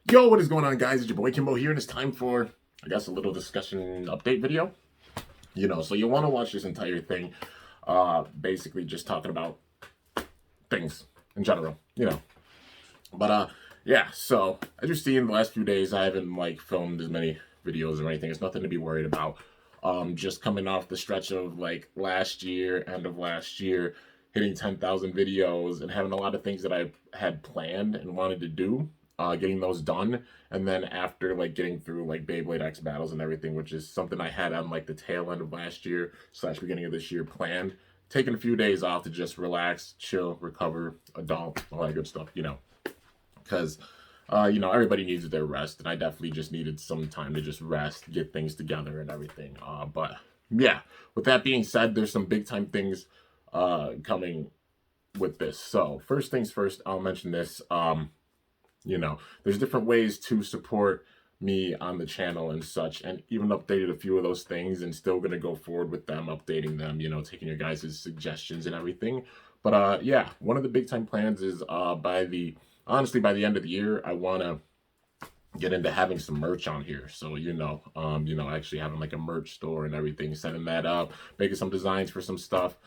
Yo, what is going on, guys? It's your boy Kimbo here, and it's time for, I guess, a little discussion update video. So you want to watch this entire thing, basically just talking about things in general, But, yeah, so as you've seen in the last few days, I haven't, filmed as many videos or anything. It's nothing to be worried about. Just coming off the stretch of, last year, end of last year, hitting 10,000 videos and having a lot of things that I had planned and wanted to do. Getting those done, and then after getting through Beyblade X battles and everything, which is something I had on the tail end of last year / beginning of this year planned, taking a few days off to just relax, chill, recover, adult, all that good stuff, because everybody needs their rest, and I definitely just needed some time to just rest, get things together and everything. But yeah, with that being said, there's some big time things coming with this. So first things first, I'll mention this. There's different ways to support me on the channel and such, and even updated a few of those things, and still gonna go forward with them, updating them, taking your guys' suggestions and everything. But yeah, one of the big time plans is by the end of the year, I wanna get into having some merch on here. So actually having a merch store and everything, setting that up, making some designs for some stuff,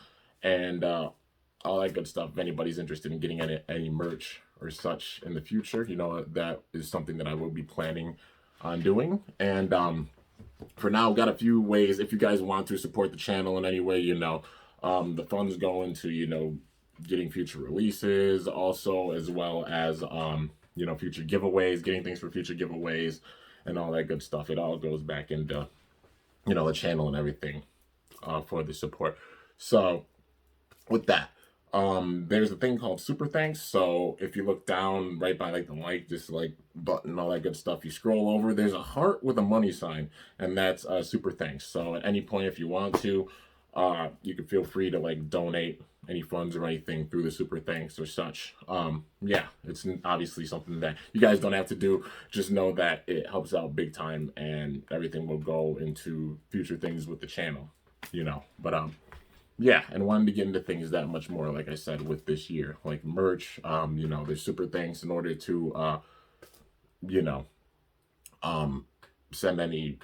and all that good stuff. If anybody's interested in getting any merch or such in the future, that is something that I will be planning on doing. And for now, I've got a few ways. If you guys want to support the channel in any way, the funds go into getting future releases, also as well as future giveaways, getting things for future giveaways, and all that good stuff. It all goes back into the channel and everything for the support. So with that, there's a thing called Super Thanks. So if you look down right by the just button, all that good stuff, you scroll over, there's a heart with a money sign, and that's Super Thanks. So at any point, if you want to, you can feel free to donate any funds or anything through the Super Thanks or such. Yeah, it's obviously something that you guys don't have to do. Just know that it helps out big time, and everything will go into future things with the channel, But yeah, and wanted to get into things that much more, like I said, with this year, like merch. There's Super Thanks in order to send any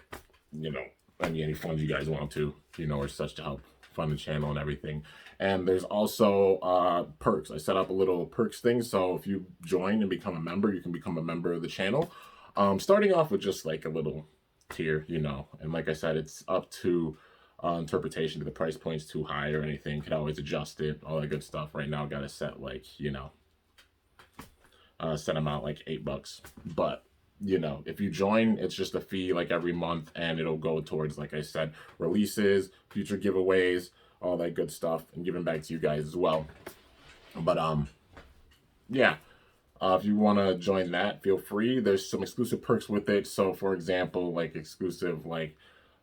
any funds you guys want to, or such, to help fund the channel and everything. And there's also perks. I set up a little perks thing, so if you join and become a member, you can become a member of the channel. Starting off with just a little tier, and like I said, it's up to interpretation. To the price point's too high or anything, could always adjust it, all that good stuff. Right now, got to set set them out $8. But if you join, it's just a fee every month, and it'll go towards, like I said, releases, future giveaways, all that good stuff, and giving back to you guys as well. But yeah, if you want to join that, feel free. There's some exclusive perks with it. So for example, exclusive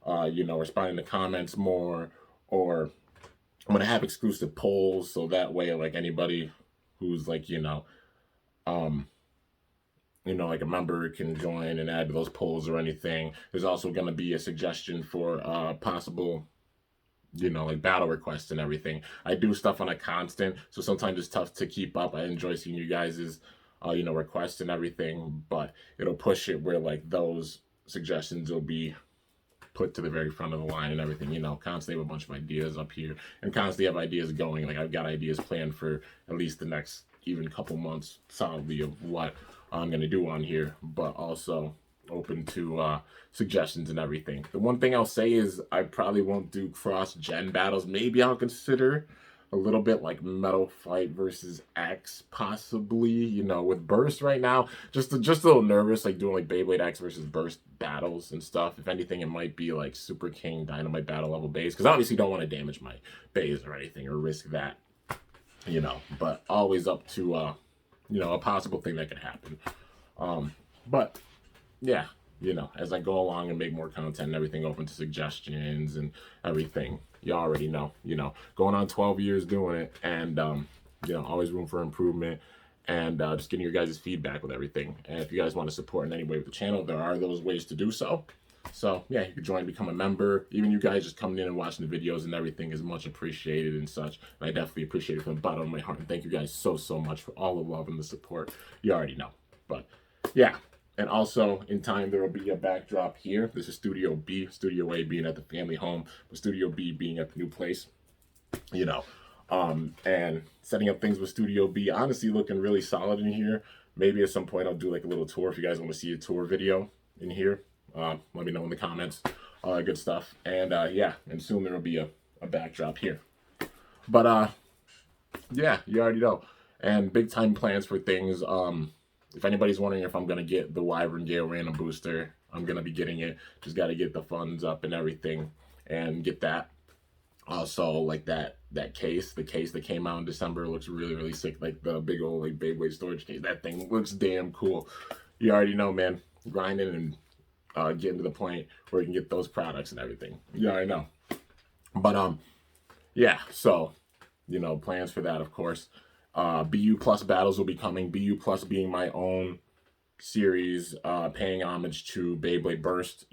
responding to comments more, or I'm gonna have exclusive polls, so that way anybody who's a member can join and add to those polls or anything. There's also gonna be a suggestion for possible battle requests and everything. I do stuff on a constant, so sometimes it's tough to keep up. I enjoy seeing you guys's requests and everything, but it'll push it where those suggestions will be put to the very front of the line and everything. Constantly have a bunch of ideas up here, and constantly have ideas going. I've got ideas planned for at least the next even couple months solidly of what I'm gonna do on here, but also open to suggestions and everything. The one thing I'll say is I probably won't do cross-gen battles. Maybe I'll consider a little bit Metal Fight versus X, possibly, with Burst right now. Just a little nervous, doing Beyblade X versus Burst battles and stuff. If anything, it might be Super King Dynamite battle level base, because obviously don't want to damage my bays or anything, or risk that, but always up to, a possible thing that could happen. But yeah, as I go along and make more content and everything, open to suggestions and everything. You already know, going on 12 years doing it, and always room for improvement, and just getting your guys' feedback with everything. And if you guys want to support in any way with the channel, there are those ways to do so. So yeah, you can join, become a member. Even you guys just coming in and watching the videos and everything is much appreciated and such. And I definitely appreciate it from the bottom of my heart. And thank you guys so much for all the love and the support. You already know. But yeah, And also, in time, there will be a backdrop here. This is Studio B, Studio A being at the family home, but Studio B being at the new place, you know. And setting up things with Studio B, honestly looking really solid in here. Maybe at some point I'll do like a little tour if you guys want to see a tour video in here. Let me know in the comments, all that good stuff. And yeah, and soon there will be a backdrop here. But yeah, you already know. And big time plans for things. If anybody's wondering if I'm gonna get the Wyvern Gale Random Booster, I'm gonna be getting it. Just gotta get the funds up and everything, and get that. Also, like that case, the case that came out in December looks really sick. Like the big old like Beyblade storage case. That thing looks damn cool. You already know, man. Grinding and getting to the point where you can get those products and everything. You already know. But yeah. So plans for that, of course. BU Plus battles will be coming. BU Plus being my own series, paying homage to Beyblade Burst.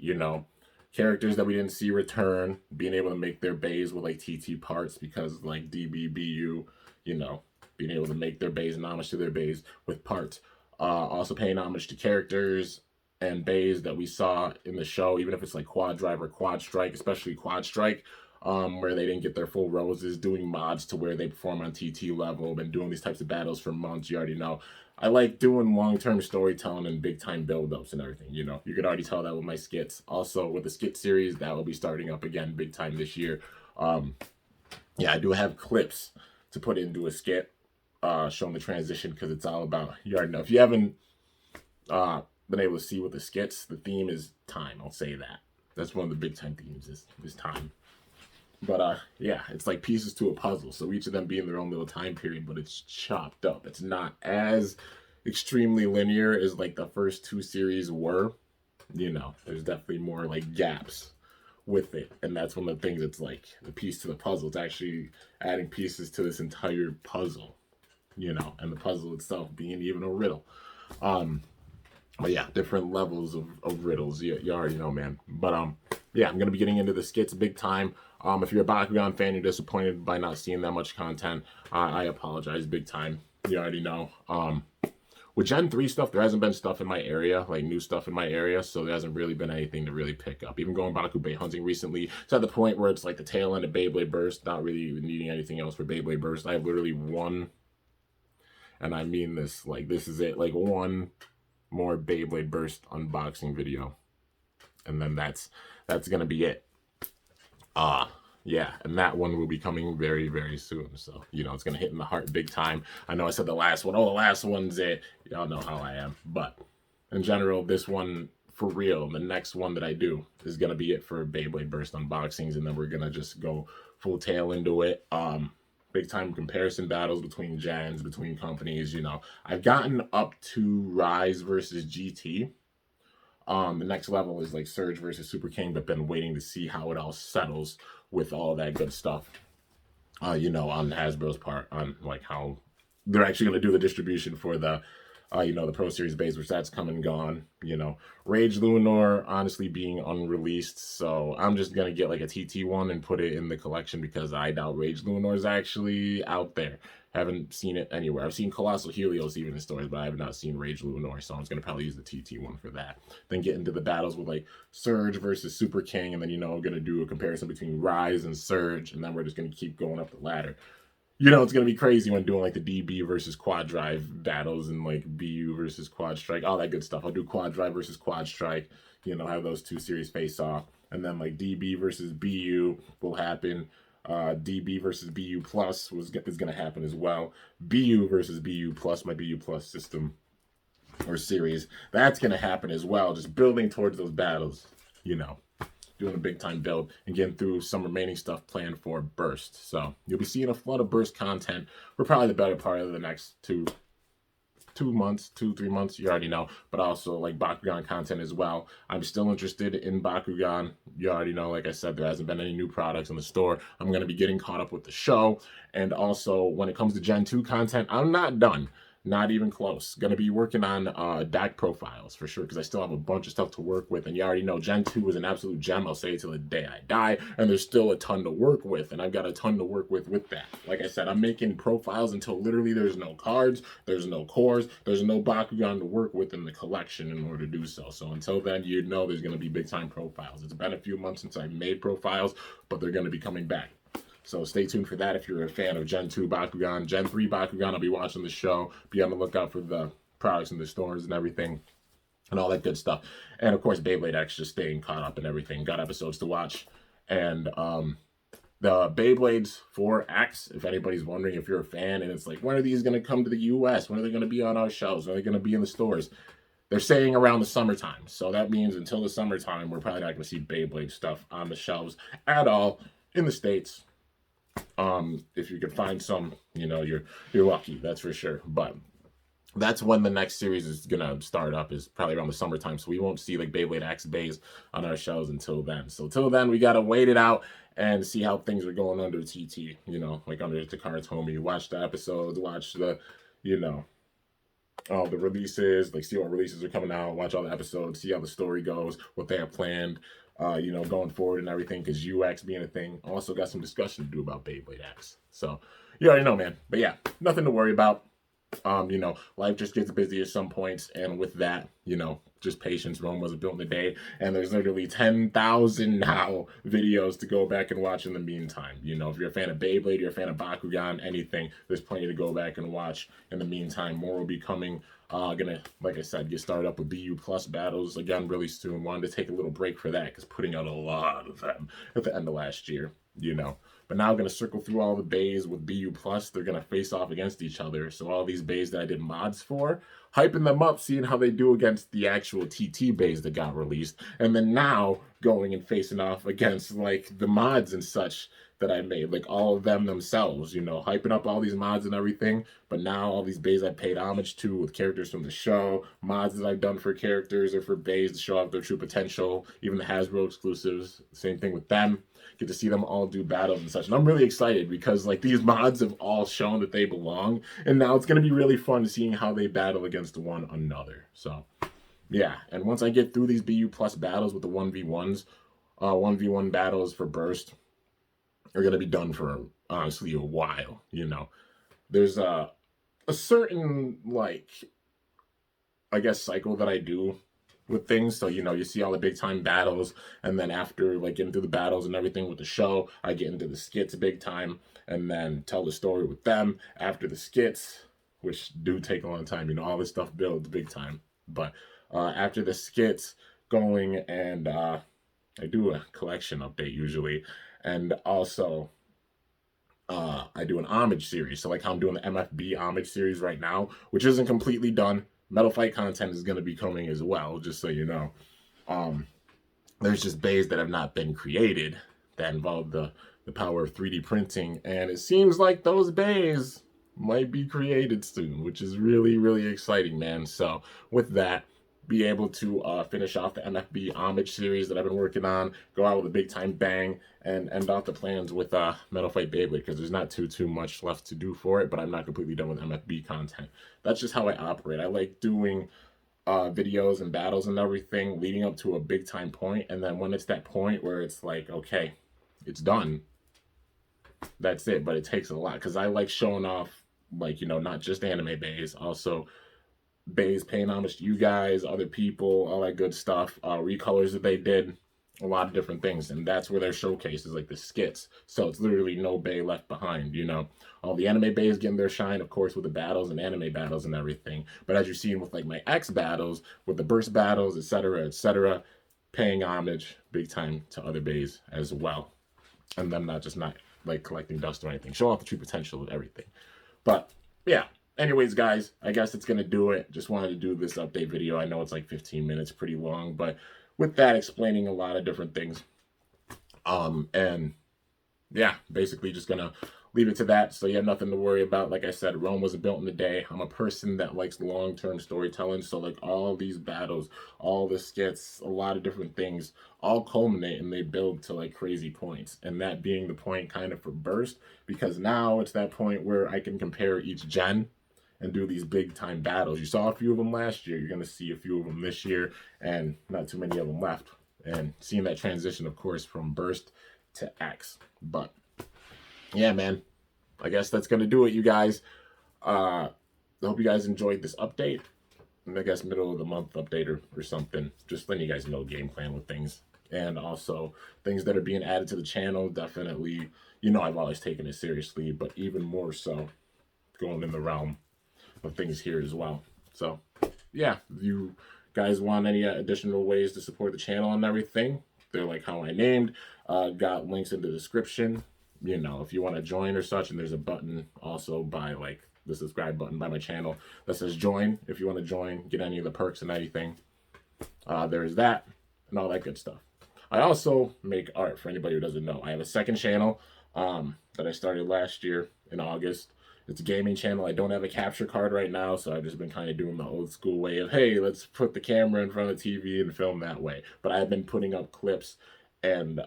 Characters that we didn't see return, being able to make their bays with like TT parts because like DBBU, being able to make their bays and homage to their bays with parts. Also paying homage to characters and bays that we saw in the show, even if it's like Quad Drive or Quad Strike, especially Quad Strike. Where they didn't get their full roses, doing mods to where they perform on TT level, been doing these types of battles for months, you already know. I like doing long-term storytelling and big-time build-ups and everything, you could already tell that with my skits. Also, with the skit series, that will be starting up again big time this year. Yeah, I do have clips to put into a skit, showing the transition, because it's all about, you already know. If you haven't been able to see with the skits, the theme is time, I'll say that. That's one of the big-time themes, is time. But yeah, it's like pieces to a puzzle. So each of them being their own little time period, but it's chopped up. It's not as extremely linear as like the first two series were. There's definitely more like gaps with it. And that's one of the things that's like the piece to the puzzle. It's actually adding pieces to this entire puzzle, and the puzzle itself being even a riddle. But yeah, different levels of riddles. You already know, man. But yeah, I'm gonna be getting into the skits big time. If you're a Bakugan fan, you're disappointed by not seeing that much content, I apologize big time. You already know. With Gen 3 stuff, there hasn't been stuff in my area, like new stuff in my area, so there hasn't really been anything to really pick up. Even going Baku Bay hunting recently, it's at the point where it's like the tail end of Beyblade Burst, not really needing anything else for Beyblade Burst. I have literally one, and I mean this, like this is it, like one more Beyblade Burst unboxing video, and then that's gonna be it. Yeah, and that one will be coming very soon. So it's gonna hit in the heart big time. I know I said the last one. Oh, the last one's it. Y'all know how I am. But in general, this one for real, the next one that I do is gonna be it for Beyblade Burst unboxings, and then we're gonna just go full tail into it. Big time comparison battles between gens, between companies. I've gotten up to Rise versus GT. The next level is like Surge versus Super King, but been waiting to see how it all settles with all that good stuff. On Hasbro's part, on like how they're actually going to do the distribution for the the Pro Series base, which that's come and gone. Rage Lunar honestly being unreleased, so I'm just gonna get like a TT one and put it in the collection because I doubt Rage Lunar is actually out there. Haven't seen it anywhere. I've seen Colossal Helios even in stores, but I have not seen Rage Lunar, so I'm just gonna probably use the TT one for that. Then get into the battles with like Surge versus Super King, and then I'm gonna do a comparison between Rise and Surge, and then we're just gonna keep going up the ladder. It's going to be crazy when doing like the DB versus Quad Drive battles and like BU versus Quad Strike, all that good stuff. I'll do Quad Drive versus Quad Strike, have those two series face off. And then like DB versus BU will happen. DB versus BU Plus is going to happen as well. BU versus BU Plus, my BU Plus system or series, that's going to happen as well. Just building towards those battles, doing a big time build and getting through some remaining stuff planned for Burst. So you'll be seeing a flood of Burst content for probably the better part of the next 3 months, you already know, but also like Bakugan content as well. I'm still interested in Bakugan. You already know, like I said, there hasn't been any new products in the store. I'm going to be getting caught up with the show. And also when it comes to Gen 2 content, I'm not done. Not even close. Gonna be working on deck profiles for sure, because I still have a bunch of stuff to work with. And you already know Gen 2 is an absolute gem. I'll say it till the day I die. And there's still a ton to work with. And I've got a ton to work with that. Like I said, I'm making profiles until literally there's no cards, there's no cores, there's no Bakugan to work with in the collection in order to do so. So until then, you know there's gonna be big time profiles. It's been a few months since I made profiles, but they're gonna be coming back. So stay tuned for that if you're a fan of Gen 2 Bakugan. Gen 3 Bakugan, I'll be watching the show. Be on the lookout for the products in the stores and everything and all that good stuff. And of course, Beyblade X, just staying caught up and everything. Got episodes to watch. And the Beyblades 4X, if anybody's wondering if you're a fan, and it's like, when are these going to come to the US? When are they going to be on our shelves? When are they going to be in the stores? They're saying around the summertime. So that means until the summertime, we're probably not going to see Beyblade stuff on the shelves at all in the States. If you can find some, you know, you're lucky, that's for sure. But that's when the next series is gonna start up, is probably around the summertime. So we won't see like Beyblade X bays on our shelves until then. So till then, we gotta wait it out and see how things are going under TT, you know, like under Takara Tomy. Watch the episodes, watch the, you know, all the releases, like see what releases are coming out, watch all the episodes, see how the story goes, what they have planned, you know, going forward and everything, because UX being a thing. Also got some discussion to do about Beyblade X. So you already know, man. But yeah, nothing to worry about. You know, life just gets busy at some points, and with that, you know, just patience. Rome wasn't built in a day, and there's literally 10,000 now videos to go back and watch in the meantime. You know, if you're a fan of Beyblade, you're a fan of Bakugan, anything, there's plenty to go back and watch in the meantime. More will be coming. Gonna, like I said, get started up with BU Plus battles again really soon. Wanted to take a little break for that, because putting out a lot of them at the end of last year, you know. But now I'm going to circle through all the bays with BU Plus. They're going to face off against each other. So all these bays that I did mods for, hyping them up, seeing how they do against the actual TT bays that got released. And then now going and facing off against like the mods and such that I made, like all of them themselves, you know, hyping up all these mods and everything. But now all these bays I paid homage to with characters from the show, mods that I've done for characters or for bays to show off their true potential, even the Hasbro exclusives, same thing with them. Get to see them all do battles and such. And I'm really excited because like these mods have all shown that they belong. And now it's going to be really fun seeing how they battle against one another. So yeah. And once I get through these BU Plus battles with the 1v1s, 1v1 battles for Burst are going to be done for honestly a while. You know, there's a certain like, I guess, cycle that I do with things. So, you know, you see all the big time battles, and then after like getting through the battles and everything with the show, I get into the skits big time and then tell the story with them after the skits, which do take a long time. You know, all this stuff builds big time. But after the skits going, and I do a collection update usually, and also I do an homage series. So like how I'm doing the MFB homage series right now, which isn't completely done. Metal Fight content is going to be coming as well, just so you know. There's just bays that have not been created that involve the power of 3D printing, and it seems like those bays might be created soon, which is really, really exciting, man. So with that, be able to finish off the MFB homage series that I've been working on, go out with a big time bang, and end off the plans with Metal Fight Beyblade, because there's not too much left to do for it, but I'm not completely done with MFB content. That's just how I operate. I like doing videos and battles and everything leading up to a big time point, and then when it's that point where it's like, okay, it's done, that's it. But it takes a lot, because I like showing off, like, you know, not just anime bays, also bays paying homage to you guys, other people, all that good stuff, recolors that they did, a lot of different things. And that's where their showcase is, like the skits. So it's literally no bay left behind, you know. All the anime bays getting their shine, of course, with the battles and anime battles and everything. But as you're seeing with like my X battles, with the burst battles, etc., paying homage big time to other bays as well. And them not like collecting dust or anything. Show off the true potential of everything. But yeah. Anyways, guys, I guess it's going to do it. Just wanted to do this update video. I know it's like 15 minutes, pretty long, but with that, explaining a lot of different things. And yeah, basically just going to leave it to that. So you have nothing to worry about. Like I said, Rome wasn't built in a day. I'm a person that likes long-term storytelling. So like all these battles, all the skits, a lot of different things all culminate and they build to like crazy points. And that being the point kind of for Burst, because now it's that point where I can compare each gen and do these big time battles. You saw a few of them last year. You're going to see a few of them this year, and not too many of them left. And seeing that transition, of course, from Burst to X. But yeah, man, I guess that's going to do it, you guys. I hope you guys enjoyed this update. I guess middle of the month update or something. Just letting you guys know game plan with things. And also things that are being added to the channel. Definitely, you know, I've always taken it seriously, but even more so going in the realm of things here as well. So yeah, if you guys want any additional ways to support the channel and everything, they're like how I named. Got links in the description. You know, if you want to join or such, and there's a button also by like the subscribe button by my channel that says join. If you want to join, get any of the perks and anything, there's that and all that good stuff. I also make art, for anybody who doesn't know. I have a second channel that I started last year in August. It's a gaming channel. I don't have a capture card right now, so I've just been kind of doing the old school way of, hey, let's put the camera in front of the TV and film that way. But I've been putting up clips and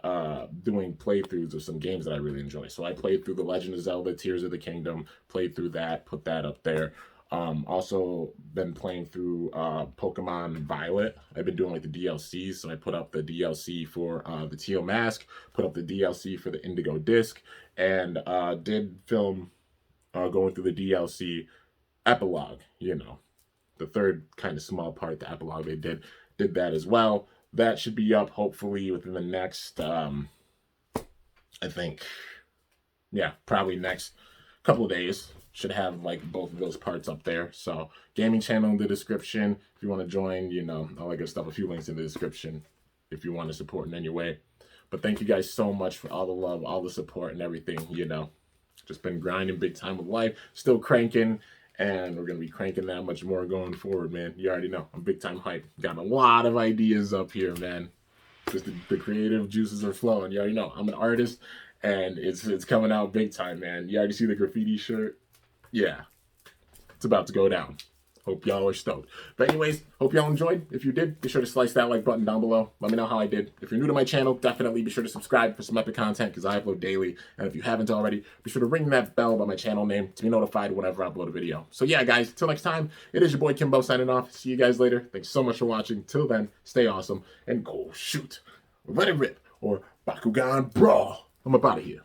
doing playthroughs of some games that I really enjoy. So I played through The Legend of Zelda Tears of the Kingdom, played through that, put that up there. Also been playing through Pokemon Violet. I've been doing like the DLCs, so I put up the DLC for the Teal Mask, put up the DLC for the Indigo Disc, and did film going through the DLC epilogue, you know, the third kind of small part, the epilogue they did that as well. That should be up hopefully within the next, I think, yeah, probably next couple of days. Should have like both of those parts up there. So gaming channel in the description. If you want to join, you know, all that good stuff. A few links in the description if you want to support in any way. But thank you guys so much for all the love, all the support and everything, you know. Just been grinding big time with life. Still cranking. And we're going to be cranking that much more going forward, man. You already know. I'm big time hype. Got a lot of ideas up here, man. Just the creative juices are flowing. You already know. I'm an artist, and it's coming out big time, man. You already see the graffiti shirt? Yeah. It's about to go down. Hope y'all are stoked. But anyways, hope y'all enjoyed. If you did, be sure to slice that like button down below. Let me know how I did. If you're new to my channel, definitely be sure to subscribe for some epic content because I upload daily. And if you haven't already, be sure to ring that bell by my channel name to be notified whenever I upload a video. So yeah, guys, till next time, it is your boy Kimbo signing off. See you guys later. Thanks so much for watching. Till then, stay awesome and go shoot. Let it rip or Bakugan Brawl. I'm up out of here.